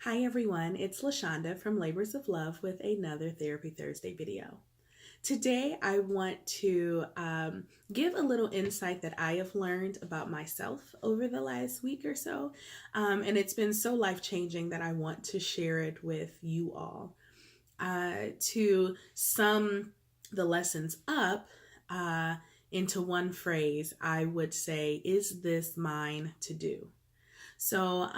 Hi everyone, it's LaShonda from Labors of Love with another Therapy Thursday video. Today I want to give a little insight that I have learned about myself over the last week or so. And it's been so life-changing that I want to share it with you all. To sum the lessons up into one phrase, I would say, is this mine to do? So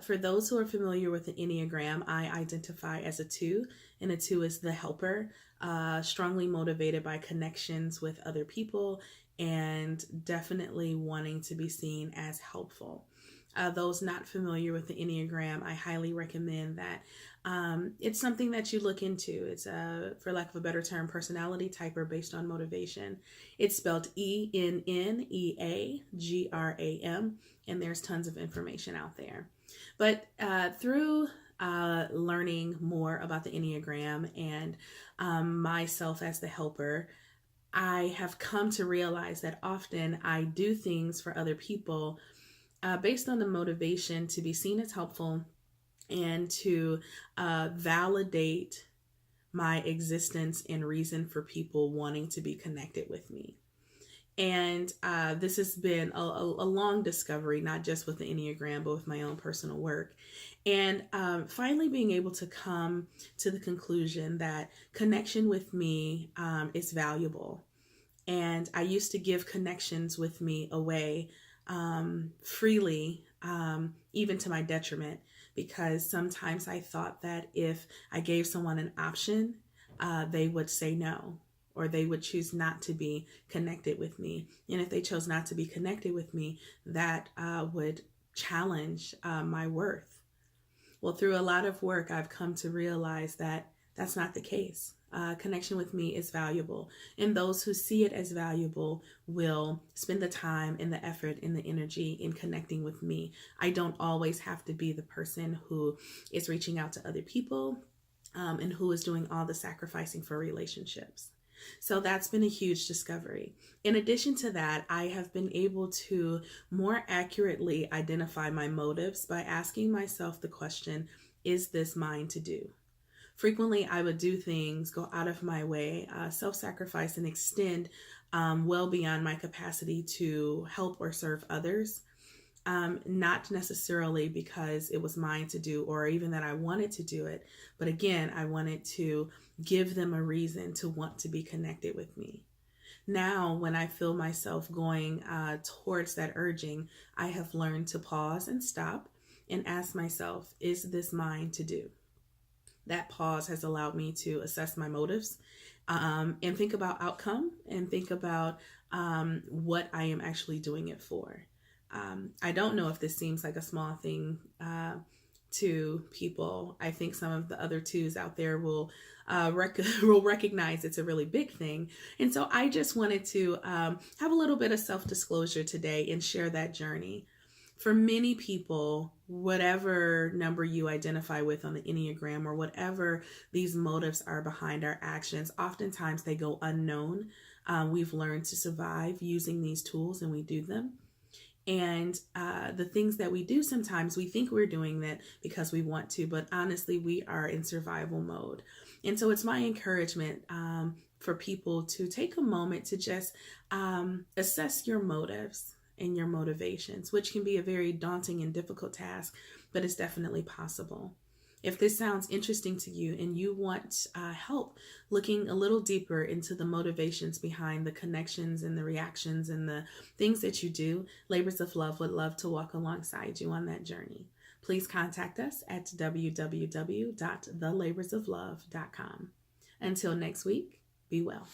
for those who are familiar with the Enneagram, I identify as a 2, and a 2 is the helper, strongly motivated by connections with other people and definitely wanting to be seen as helpful. Those not familiar with the Enneagram, I highly recommend that. It's something that you look into. It's for lack of a better term, personality typer based on motivation. It's spelled ENNEAGRAM, and there's tons of information out there. But through learning more about the Enneagram and myself as the helper, I have come to realize that often I do things for other people based on the motivation to be seen as helpful and to validate my existence and reason for people wanting to be connected with me. And this has been a long discovery, not just with the Enneagram, but with my own personal work. And finally being able to come to the conclusion that connection with me is valuable. And I used to give connections with me away freely, even to my detriment, because sometimes I thought that if I gave someone an option, they would say no, or they would choose not to be connected with me. And if they chose not to be connected with me, that would challenge my worth. Well, through a lot of work, I've come to realize that that's not the case. Connection with me is valuable, and those who see it as valuable will spend the time and the effort and the energy in connecting with me. I don't always have to be the person who is reaching out to other people and who is doing all the sacrificing for relationships. So that's been a huge discovery. In addition to that, I have been able to more accurately identify my motives by asking myself the question, is this mine to do? Frequently, I would do things, go out of my way, self-sacrifice, and extend well beyond my capacity to help or serve others. Not necessarily because it was mine to do or even that I wanted to do it, but again, I wanted to give them a reason to want to be connected with me. Now, when I feel myself going towards that urging, I have learned to pause and stop and ask myself, is this mine to do? That pause has allowed me to assess my motives and think about outcome and think about what I am actually doing it for. I don't know if this seems like a small thing to people. I think some of the other 2s out there will recognize it's a really big thing. And so I just wanted to have a little bit of self-disclosure today and share that journey. For many people, whatever number you identify with on the Enneagram or whatever these motives are behind our actions, oftentimes they go unknown. We've learned to survive using these tools and we do them. And the things that we do sometimes, we think we're doing that because we want to, but honestly, we are in survival mode. And so it's my encouragement for people to take a moment to just assess your motives and your motivations, which can be a very daunting and difficult task, but it's definitely possible. If this sounds interesting to you and you want help looking a little deeper into the motivations behind the connections and the reactions and the things that you do, Labors of Love would love to walk alongside you on that journey. Please contact us at www.thelaborsoflove.com. Until next week, be well.